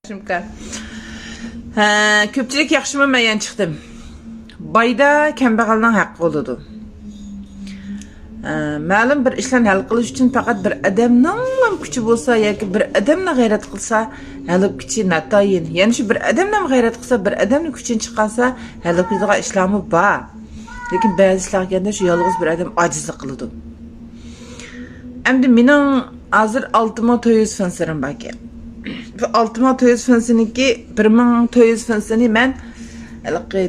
Şimdi köpçülük yaxşımı mən çıxdım. Bayda kambag'alning haqqı oldu. Ma'lum bir ishlarni hal qilish uchun faqat bir odamning kuchi bo'lsa yoki bir odamni g'ayrat qilsa, hal kuchi natayin. Ya'ni shu bir odamni g'ayrat qilsa, bir odamning kuchini chiqarsa, hal qiladigan ishlarmi bor. Lekin ba'zi ishlar kelganda shu yolg'iz bir odam ojizlik qiladi. Endi mening hozir 6400 fonsirim bor ekan. 6400 fonsiniki 1400 fonsini men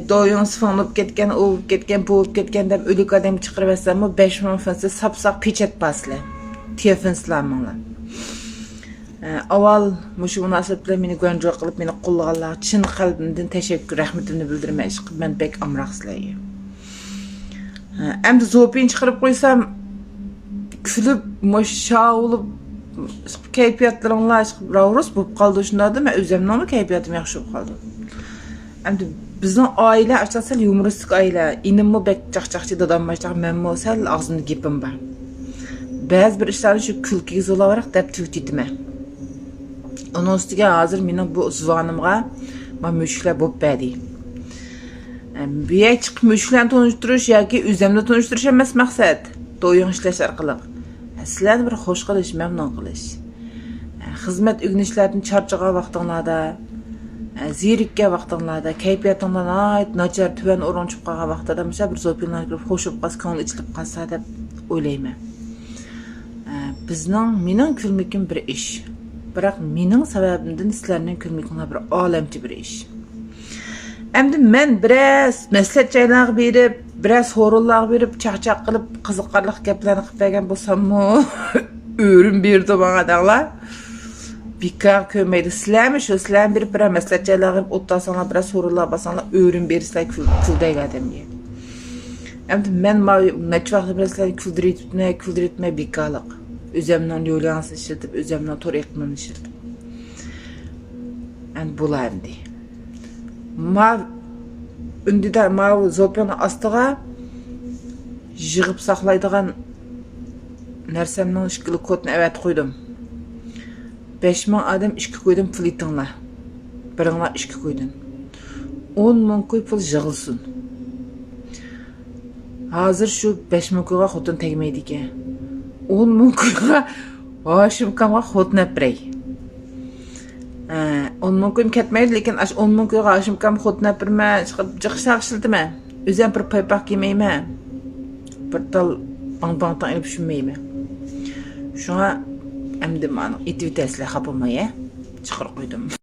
doyun sıfırlanıp ketken, olup ketken, boğulup ketken deb ölük adam çıqırıp etsem o 5000 fonsi sapsaq pechet baslı. Tiye fonsilarmınlar. Aval muşu münasibetle meni gönjö qılıp meni qo'llaganlar chin qalbimdan teşekkür, rahmetimni bildirmay chiqib men bek amroq sizlarga. Endi zopin chiqarib qo'ysam kulib, mo'sha olib kayfiyatlaringlar chiqib ravros bo'lib qoldi shundada men o'zimning kayfiyatim yaxshi bo'lib qoldi. Endi bizning oila asosan yumoristik oila. Inimmi bek chaqchaqchi dadam başlaq, menmi sal og'zimda gapim bor. Ba'zi bir ishlarni shu kulkiga zo'lavaraq deb tutitman. Onun ustiga hozir mening bu zuvonimga men mushuklar bo'lib berdi. Bu yer chiqib mushuklarni tonishtirish yoki o'zimni tonishtirish emas maqsad. Do'yin ishlash orqali sizlarni bir xush qilish, mamnun qilish. Xizmat o'rganishlardan charchagan vaqtinglarda, zirikka vaqtinglarda, kayfiyatingdan nachar tuvan o'rinchib qolgan vaqtida misha bir zopinlarga kirib xo'shib qolsa, ko'ngil ichilib qolsa deb o'ylayman. Mening kulmikim bir ish. Biroq mening sababimdan sizlarning kulmikinglar bir olamchi bir ish. Endi men biraz maslahat joylarga berib, biraz so'rovlar berib, chaqchaq qilib, qiziqarli gaplarni qilib bergan bo'lsam-mu, o'rin berdi menga dag'lar. Bekar ko'maydi. Sizlarmi shu sizlarni berib, bir maslahat joylarga berib, o'ttasanglar, biraz so'rovlar barsanglar, o'rin bersizlar kuldayga odamga. Endi men necha vaqt sizlarni kuldiritmay bekarlik. O'zimning yo'lini ishlatib, o'zimning to'g'ri iqlimini ishlatib. Endi bo'ladi. Ündüdə zopiyonu astığa jığıb saxlaydıgan nərsemnin işkili kodunu evet koydum. 5000 adam işki koydum flitinla. Birinla işki koydum. 10.000 koy pul jığılsın. Hazır şu 5000 koyga xotun tegmeydi ki. 10.000 koyga aşımkamga xotun öpürey. 10.000 koyum ketmeydi, lekin 10.000 koyga aşımkam xotun öpürme, çıqışaq işiltime. Özüm bir paypaq yemeyme. Bir tal bang-bangtan elip düşünmeyme. Şuna emdim anı, iti vitesle kapılmaya çıqır koydum.